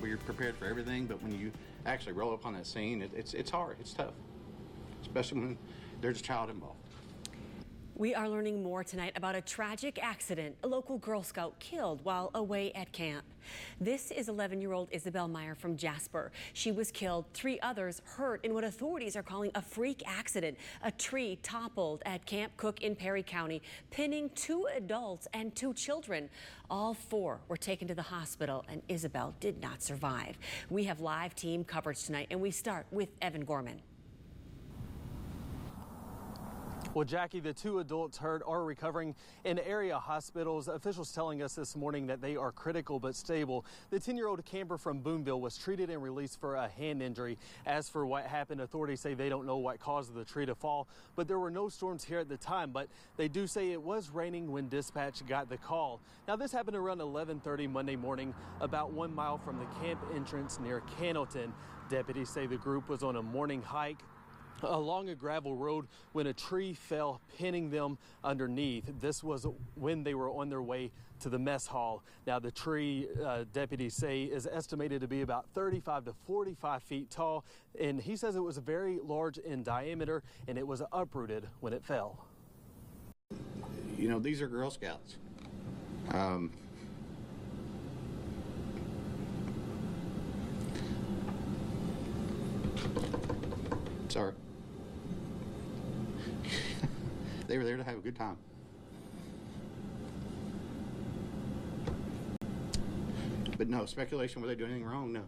we're prepared for everything, but when you actually roll up on that scene, it's hard, it's tough, especially when there's a child involved. We are learning more tonight about a tragic accident. A local Girl Scout killed while away at camp. This is 11-year-old Isabel Meyer from Jasper. She was killed, 3 others hurt in what authorities are calling a freak accident. A tree toppled at Camp Cook in Perry County, pinning 2 adults and 2 children. All 4 were taken to the hospital, and Isabel did not survive. We have live team coverage tonight, and we start with Evan Gorman. Well, Jackie, the 2 adults hurt are recovering in area hospitals. Officials telling us this morning that they are critical but stable. The 10-year-old camper from Boonville was treated and released for a hand injury. As for what happened, authorities say they don't know what caused the tree to fall, but there were no storms here at the time. But they do say it was raining when dispatch got the call. Now, this happened around 11:30 Monday morning, about 1 mile from the camp entrance near Cannleton. Deputies say the group was on a morning hike along a gravel road when a tree fell, pinning them underneath. This was when they were on their way to the mess hall. Now, the tree, deputies say, is estimated to be about 35 to 45 feet tall, and he says it was very large in diameter and it was uprooted when it fell. You know, these are Girl Scouts. Sorry. They were there to have a good time. But no, speculation, were they doing anything wrong? No.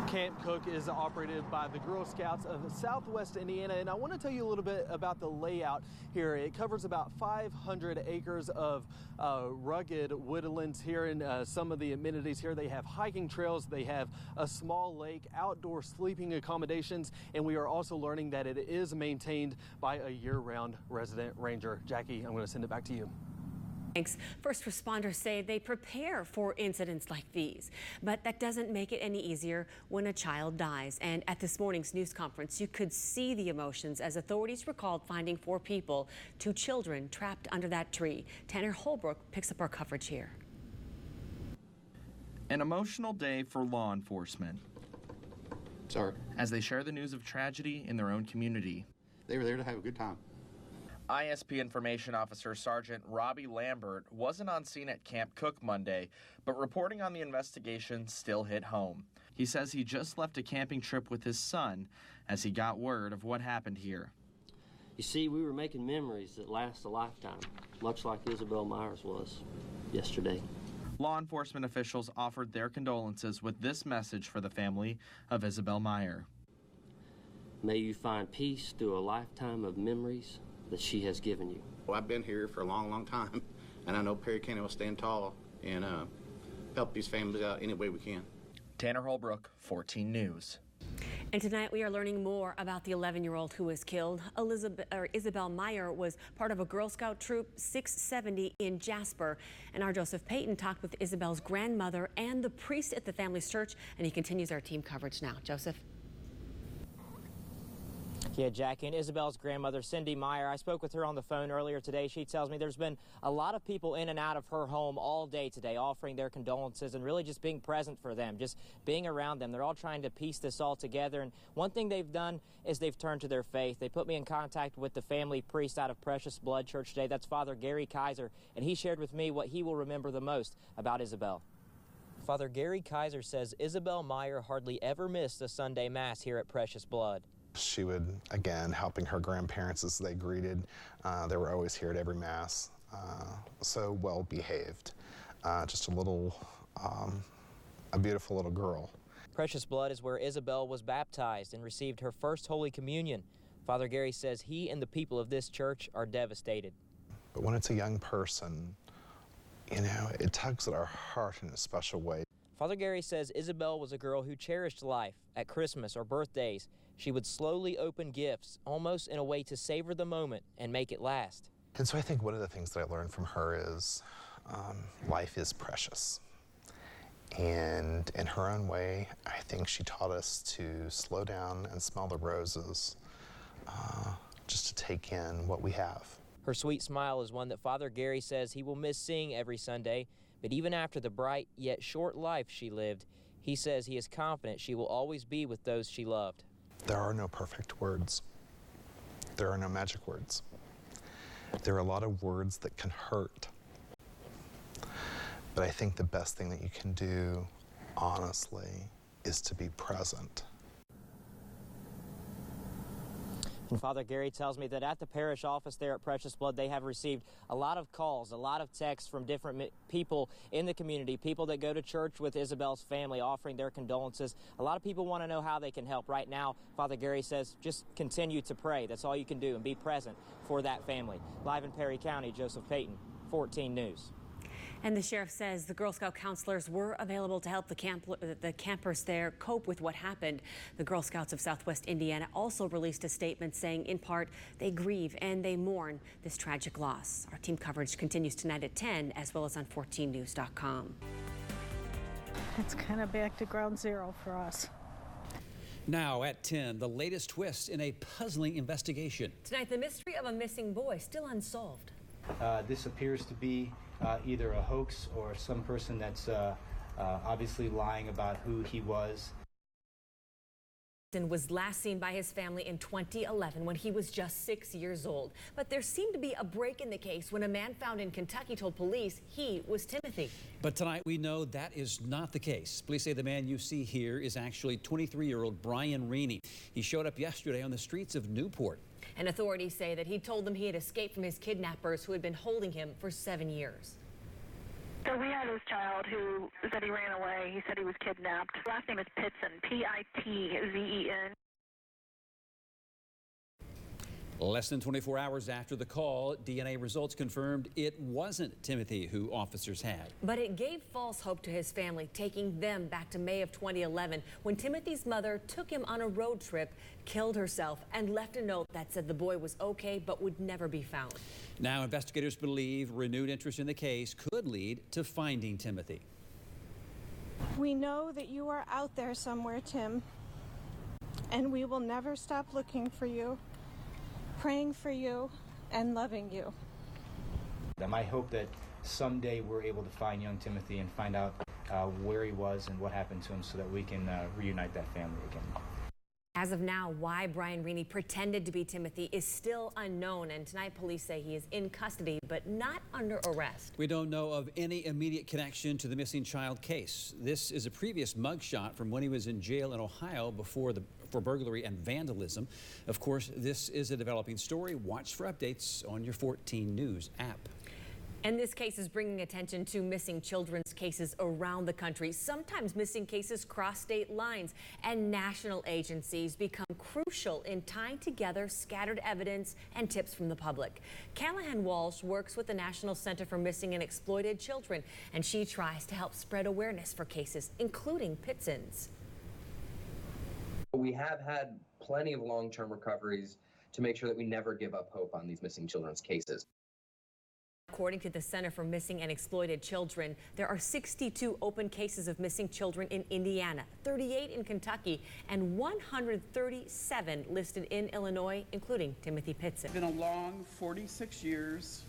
Camp Cook is operated by the Girl Scouts of Southwest Indiana, and I want to tell you a little bit about the layout here. It covers about 500 acres of rugged woodlands here, and some of the amenities here. They have hiking trails, they have a small lake, outdoor sleeping accommodations, and we are also learning that it is maintained by a year-round resident ranger. Jackie, I'm going to send it back to you. Thanks. First responders say they prepare for incidents like these, but that doesn't make it any easier when a child dies. And at this morning's news conference, you could see the emotions as authorities recalled finding 4 people, 2 children trapped under that tree. Tanner Holbrook picks up our coverage here. An emotional day for law enforcement. Sorry. As they share the news of tragedy in their own community. They were there to have a good time. ISP Information Officer Sergeant Robbie Lambert wasn't on scene at Camp Cook Monday, but reporting on the investigation still hit home. He says he just left a camping trip with his son as he got word of what happened here. You see, we were making memories that last a lifetime, much like Isabel Myers was yesterday. Law enforcement officials offered their condolences with this message for the family of Isabel Meyer. May you find peace through a lifetime of memories that she has given you. Well, I've been here for a long, long time, and I know Perry County will stand tall and help these families out any way we can. Tanner Holbrook, 14 News. And tonight we are learning more about the 11-year-old who was killed. Isabel Meyer was part of a Girl Scout troop 670 in Jasper. And our Joseph Payton talked with Isabel's grandmother and the priest at the family's church, and he continues our team coverage now. Joseph. Yeah, Jackie, and Isabel's grandmother, Cindy Meyer, I spoke with her on the phone earlier today. She tells me there's been a lot of people in and out of her home all day today offering their condolences and really just being present for them, just being around them. They're all trying to piece this all together, and one thing they've done is they've turned to their faith. They put me in contact with the family priest out of Precious Blood Church today. That's Father Gary Kaiser, and he shared with me what he will remember the most about Isabel. Father Gary Kaiser says Isabel Meyer hardly ever missed a Sunday Mass here at Precious Blood. She would, again, helping her grandparents as they greeted. They were always here at every Mass, so well behaved. Just a beautiful little girl. Precious Blood is where Isabel was baptized and received her first Holy Communion. Father Gary says he and the people of this church are devastated. But when it's a young person, you know, it tugs at our heart in a special way. Father Gary says Isabel was a girl who cherished life. At Christmas or birthdays, she would slowly open gifts, almost in a way to savor the moment and make it last. And so I think one of the things that I learned from her is life is precious. And in her own way, I think she taught us to slow down and smell the roses, just to take in what we have. Her sweet smile is one that Father Gary says he will miss seeing every Sunday, But even after the bright yet short life she lived, he says he is confident she will always be with those she loved. There are no perfect words. There are no magic words. There are a lot of words that can hurt. But I think the best thing that you can do, honestly, is to be present. And Father Gary tells me that at the parish office there at Precious Blood, they have received a lot of calls, a lot of texts from different people in the community, people that go to church with Isabel's family offering their condolences. A lot of people want to know how they can help. Right now, Father Gary says just continue to pray. That's all you can do, and be present for that family. Live in Perry County, Joseph Payton, 14 News. And the sheriff says the Girl Scout counselors were available to help the campers there cope with what happened. The Girl Scouts of Southwest Indiana also released a statement saying, in part, they grieve and they mourn this tragic loss. Our team coverage continues tonight at 10, as well as on 14news.com. It's kind of back to ground zero for us. Now at 10, the latest twist in a puzzling investigation. Tonight, the mystery of a missing boy still unsolved. This appears to be either a hoax or some person that's obviously lying about who he was. Was last seen by his family in 2011 when he was just 6 years old. But there seemed to be a break in the case when a man found in Kentucky told police he was Timothy. But tonight we know that is not the case. Police say the man you see here is actually 23-year-old Brian Reaney. He showed up yesterday on the streets of Newport. And authorities say that he told them he had escaped from his kidnappers who had been holding him for 7 years. So we had his child who said he ran away. He said he was kidnapped. Last name is Pitzen, Pitzen. Less than 24 hours after the call, DNA results confirmed it wasn't Timothy who officers had. But it gave false hope to his family, taking them back to May of 2011 when Timothy's mother took him on a road trip, killed herself, and left a note that said the boy was okay but would never be found. Now investigators believe renewed interest in the case could lead to finding Timothy. We know that you are out there somewhere, Tim, and we will never stop looking for you, praying for you, and loving you. I hope that someday we're able to find young Timothy and find out where he was and what happened to him so that we can reunite that family again. As of now, why Brian Reaney pretended to be Timothy is still unknown, and tonight police say he is in custody but not under arrest. We don't know of any immediate connection to the missing child case. This is a previous mugshot from when he was in jail in Ohio for burglary and vandalism. Of course, this is a developing story. Watch for updates on your 14 News app. And this case is bringing attention to missing children's cases around the country. Sometimes missing cases cross state lines, and national agencies become crucial in tying together scattered evidence and tips from the public. Callahan Walsh works with the National Center for Missing and Exploited Children, and she tries to help spread awareness for cases, including Pitzen's. We have had plenty of long-term recoveries to make sure that we never give up hope on these missing children's cases. According to the Center for Missing and Exploited Children, there are 62 open cases of missing children in Indiana, 38 in Kentucky, and 137 listed in Illinois, including Timothy Pitzen. It's been a long 46 years,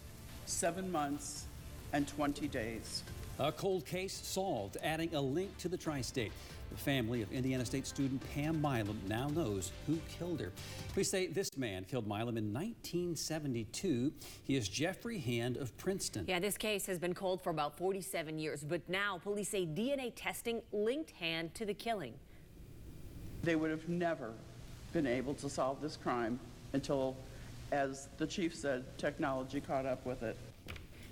7 months, and 20 days. A cold case solved, adding a link to the tri-state. The family of Indiana State student Pam Milam now knows who killed her. Police say this man killed Milam in 1972. He is Jeffrey Hand of Princeton. Yeah, this case has been cold for about 47 years, but now police say DNA testing linked Hand to the killing. They would have never been able to solve this crime until, as the chief said, technology caught up with it.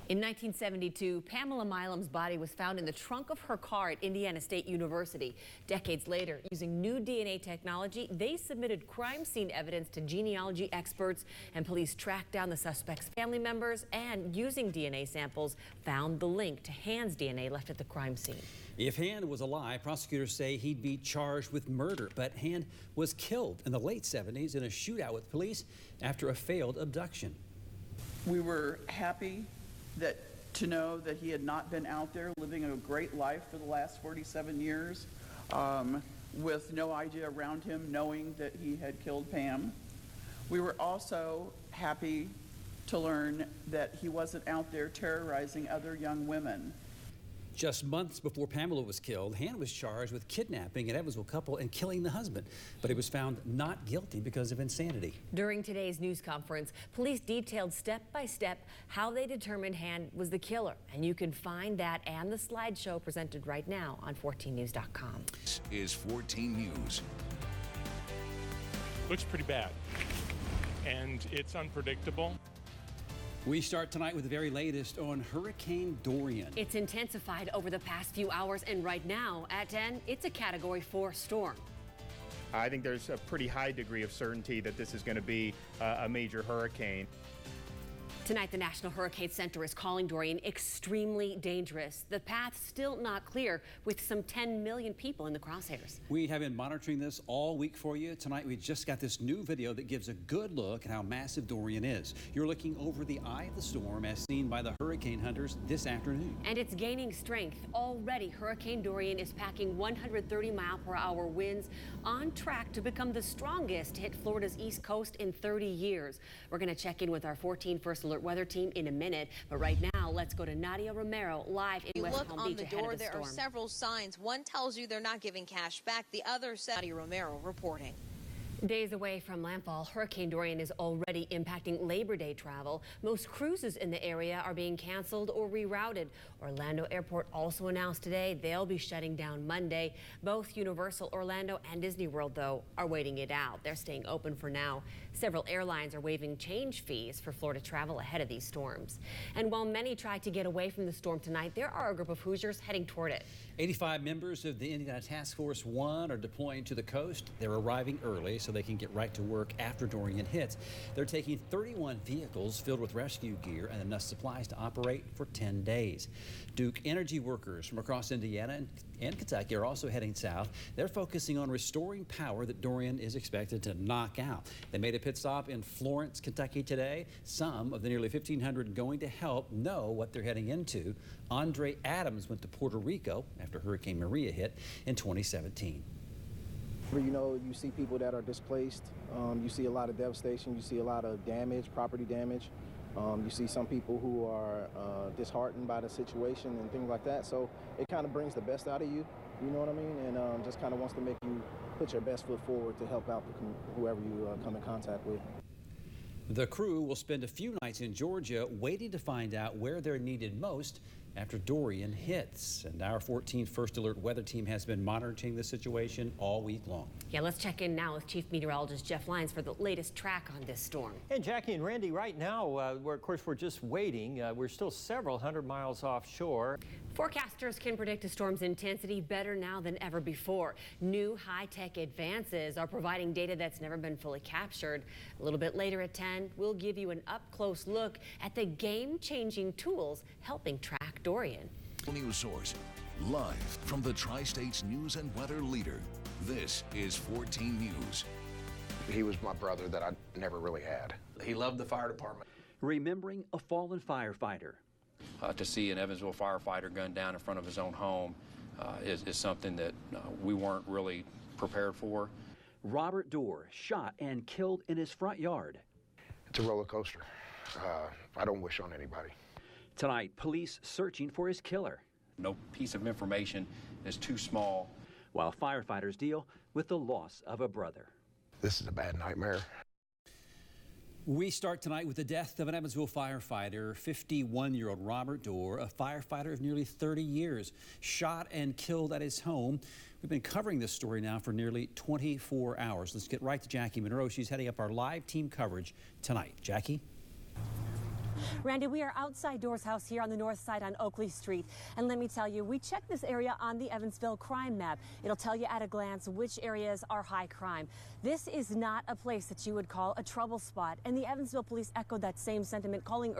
In 1972, Pamela Milam's body was found in the trunk of her car at Indiana State University. Decades later, using new DNA technology, they submitted crime scene evidence to genealogy experts, and police tracked down the suspect's family members and, using DNA samples, found the link to Hand's DNA left at the crime scene. If Hand was alive, prosecutors say he'd be charged with murder, but Hand was killed in the late 70s in a shootout with police after a failed abduction. We were happy to know that he had not been out there living a great life for the last 47 years with no idea around him knowing that he had killed Pam. We were also happy to learn that he wasn't out there terrorizing other young women. Just months before Pamela was killed, Hannah was charged with kidnapping an Evansville couple and killing the husband, but he was found not guilty because of insanity. During today's news conference, police detailed step by step how they determined Hannah was the killer, and you can find that and the slideshow presented right now on 14news.com. This is 14 News. Looks pretty bad, and it's unpredictable. We start tonight with the very latest on Hurricane Dorian. It's intensified over the past few hours, and right now at 10, it's a Category 4 storm. I think there's a pretty high degree of certainty that this is going to be a major hurricane. Tonight, the National Hurricane Center is calling Dorian extremely dangerous. The path still not clear, with some 10 million people in the crosshairs. We have been monitoring this all week for you. Tonight, we just got this new video that gives a good look at how massive Dorian is. You're looking over the eye of the storm as seen by the hurricane hunters this afternoon. And it's gaining strength. Already, Hurricane Dorian is packing 130-mile-per-hour winds, on track to become the strongest to hit Florida's East Coast in 30 years. We're going to check in with our 14 First Alert weather team in a minute, but right now let's go to Nadia Romero live in West Palm Beach ahead of the storm. You look on the door, there are several signs. One tells you they're not giving cash back. The other says Nadia Romero reporting. Days away from landfall, Hurricane Dorian is already impacting Labor Day travel. Most cruises in the area are being canceled or rerouted. Orlando Airport also announced today they'll be shutting down Monday. Both Universal Orlando and Disney World, though, are waiting it out. They're staying open for now. Several airlines are waiving change fees for Florida travel ahead of these storms. And while many try to get away from the storm tonight, there are a group of Hoosiers heading toward it. 85 members of the Indiana Task Force 1 are deploying to the coast. They're arriving early so they can get right to work after Dorian hits. They're taking 31 vehicles filled with rescue gear and enough supplies to operate for 10 days. Duke Energy workers from across Indiana and Kentucky are also heading south. They're focusing on restoring power that Dorian is expected to knock out. They made a pit stop in Florence, Kentucky today. Some of the nearly 1,500 going to help know what they're heading into. Andre Adams went to Puerto Rico after Hurricane Maria hit in 2017. You know, you see people that are displaced. You see a lot of devastation. You see a lot of damage, property damage. You see some people who are disheartened by the situation and things like that. So it kind of brings the best out of you, you know what I mean? And just kind of wants to make you put your best foot forward to help out whoever you come in contact with. The crew will spend a few nights in Georgia waiting to find out where they're needed most after Dorian hits. And our 14th First Alert weather team has been monitoring the situation all week long. Yeah, let's check in now with Chief Meteorologist Jeff Lyons for the latest track on this storm. And Jackie and Randy, right now, we're just waiting. We're still several hundred miles offshore. Forecasters can predict a storm's intensity better now than ever before. New high-tech advances are providing data that's never been fully captured. A little bit later at 10, we'll give you an up-close look at the game-changing tools helping track Dorian. News source, live from the Tri-States news and weather leader. This is 14 News. He was my brother that I never really had. He loved the fire department. Remembering a fallen firefighter. To see an Evansville firefighter gunned down in front of his own home is something that we weren't really prepared for. Robert Dorr shot and killed in his front yard. It's a roller coaster. I don't wish on anybody. Tonight, police searching for his killer. No piece of information is too small. While firefighters deal with the loss of a brother. This is a bad nightmare. We start tonight with the death of an Evansville firefighter, 51-year-old Robert Dorr, a firefighter of nearly 30 years, shot and killed at his home. We've been covering this story now for nearly 24 hours. Let's get right to Jackie Monroe. She's heading up our live team coverage tonight. Jackie? Randy, we are outside Dorr's house here on the north side on Oakley Street. And let me tell you, we checked this area on the Evansville crime map. It'll tell you at a glance which areas are high crime. This is not a place that you would call a trouble spot. And the Evansville police echoed that same sentiment, calling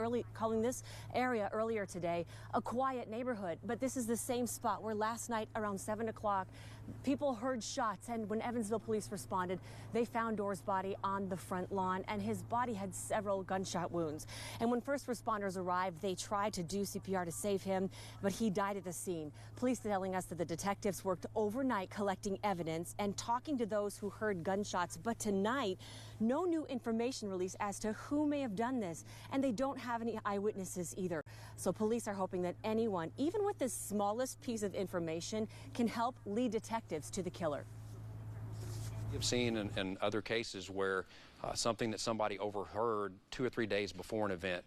this area earlier today a quiet neighborhood. But this is the same spot where last night around 7 o'clock, people heard shots, and when Evansville police responded, they found Dorr's body on the front lawn, and his body had several gunshot wounds. And when First first responders arrived, they tried to do CPR to save him, but he died at the scene. Police telling us that the detectives worked overnight collecting evidence and talking to those who heard gunshots. But tonight, no new information released as to who may have done this, and they don't have any eyewitnesses either. So police are hoping that anyone, even with the smallest piece of information, can help lead detectives to the killer. We've seen in other cases where something that somebody overheard 2 or 3 days before an event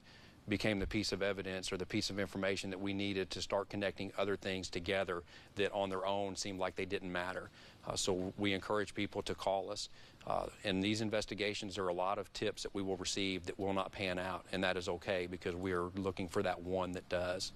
became the piece of evidence or the piece of information that we needed to start connecting other things together that on their own seemed like they didn't matter. So we encourage people to call us. In these investigations, there are a lot of tips that we will receive that will not pan out, and that is okay because we are looking for that one that does.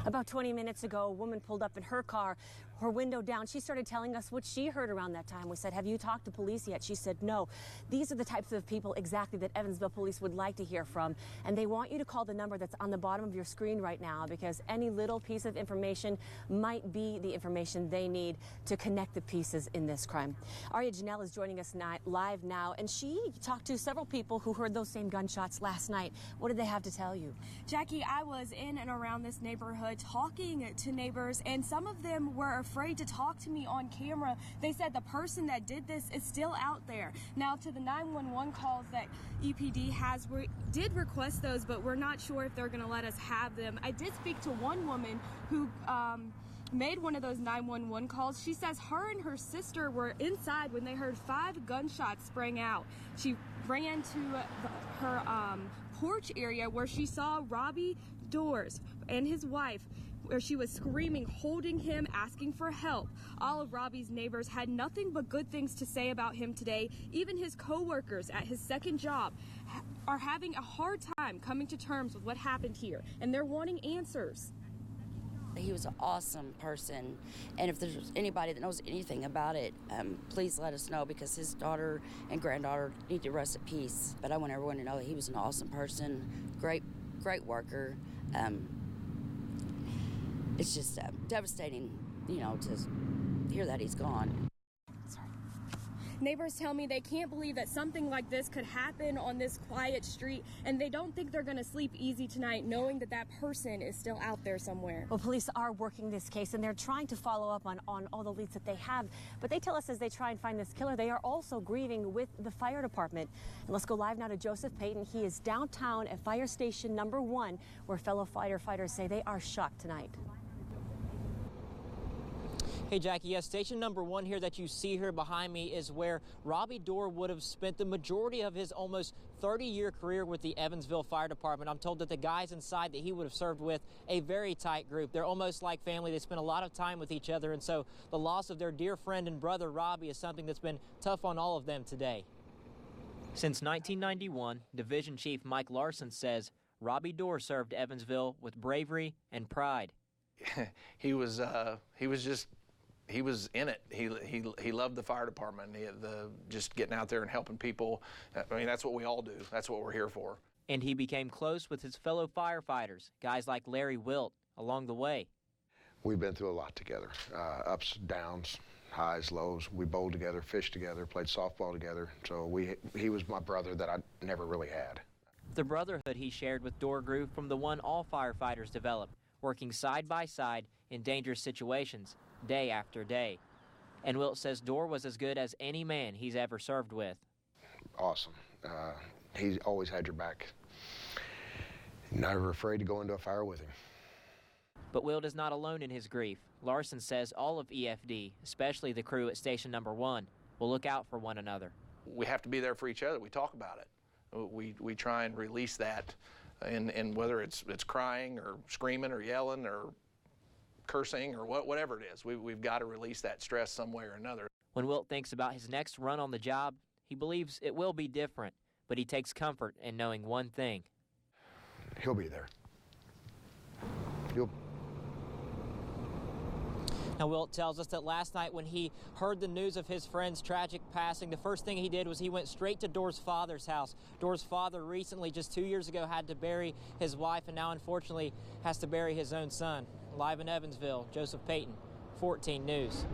About 20 minutes ago, a woman pulled up in her car, her window down. She started telling us what she heard around that time. We said, have you talked to police yet? She said, no. These are the types of people exactly that Evansville police would like to hear from. And they want you to call the number that's on the bottom of your screen right now, because any little piece of information might be the information they need to connect the pieces in this crime. Aria Janelle is joining us live now, and she talked to several people who heard those same gunshots last night. What did they have to tell you? Jackie, I was in and around this neighborhood talking to neighbors, and some of them were afraid to talk to me on camera. They said the person that did this is still out there. Now, to the 911 calls that EPD has, we did request those, but we're not sure if they're going to let us have them. I did speak to one woman who made one of those 911 calls. She says her and her sister were inside when they heard 5 gunshots sprang out. She ran to her porch area where she saw Robbie Doors and his wife, where she was screaming, holding him, asking for help. All of Robbie's neighbors had nothing but good things to say about him today. Even his co-workers at his second job are having a hard time coming to terms with what happened here, and they're wanting answers. He was an awesome person, and if there's anybody that knows anything about it, please let us know, because his daughter and granddaughter need to rest at peace. But I want everyone to know that he was an awesome person, great worker. It's just devastating, you know, to hear that he's gone. Neighbors tell me they can't believe that something like this could happen on this quiet street, and they don't think they're going to sleep easy tonight knowing that that person is still out there somewhere. Well, police are working this case, and they're trying to follow up on all the leads that they have. But they tell us as they try and find this killer, they are also grieving with the fire department. And let's go live now to Joseph Payton. He is downtown at Fire Station number 1, where fellow firefighters say they are shocked tonight. Hey, Jackie, yes, station number 1 here that you see here behind me is where Robbie Dorr would have spent the majority of his almost 30-year career with the Evansville Fire Department. I'm told that the guys inside that he would have served with, a very tight group. They're almost like family. They spend a lot of time with each other, and so the loss of their dear friend and brother Robbie is something that's been tough on all of them today. Since 1991, Division Chief Mike Larson says Robbie Dorr served Evansville with bravery and pride. He was in it. He loved the fire department. Just getting out there and helping people. I mean, that's what we all do. That's what we're here for. And he became close with his fellow firefighters, guys like Larry Wilt, along the way. We've been through a lot together, ups, downs, highs, lows. We bowled together, fished together, played softball together. So he was my brother that I never really had. The brotherhood he shared with Dorr grew from the one all firefighters develop, working side by side in dangerous situations, day after day. And Wilt says Dorr was as good as any man he's ever served with. Awesome. He always had your back. Never afraid to go into a fire with him. But Wilt is not alone in his grief. Larson says all of EFD, especially the crew at station number 1, will look out for one another. We have to be there for each other. We talk about it. We try and release that, and whether it's crying or screaming or yelling or cursing or whatever it is, we've got to release that stress some way or another. When Wilt thinks about his next run on the job, he believes it will be different, but he takes comfort in knowing one thing. He'll be there. Now, Wilt tells us that last night when he heard the news of his friend's tragic passing, the first thing he did was he went straight to Dorr's father's house. Dorr's father recently, just 2 years ago, had to bury his wife and now, unfortunately, has to bury his own son. Live in Evansville, Joseph Payton, 14 News.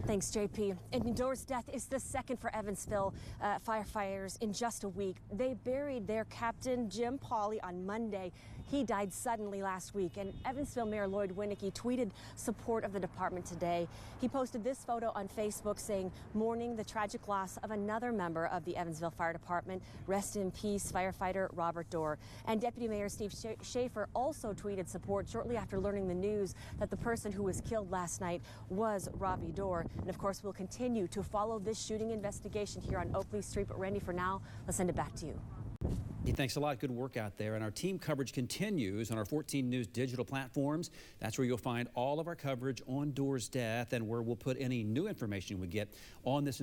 Thanks, JP. And Door's death is the second for Evansville firefighters in just a week. They buried their captain, Jim Pauley, on Monday. He died suddenly last week, and Evansville Mayor Lloyd Winnicke tweeted support of the department today. He posted this photo on Facebook saying, mourning the tragic loss of another member of the Evansville Fire Department. Rest in peace, firefighter Robert Door. And Deputy Mayor Steve Schaefer also tweeted support shortly after learning the news that the person who was killed last night was Robbie Door. And of course, we'll continue to follow this shooting investigation here on Oakley Street. But Randy, for now, let's send it back to you. Hey, thanks a lot. Good work out there. And our team coverage continues on our 14 News digital platforms. That's where you'll find all of our coverage on Door's death and where we'll put any new information we get on this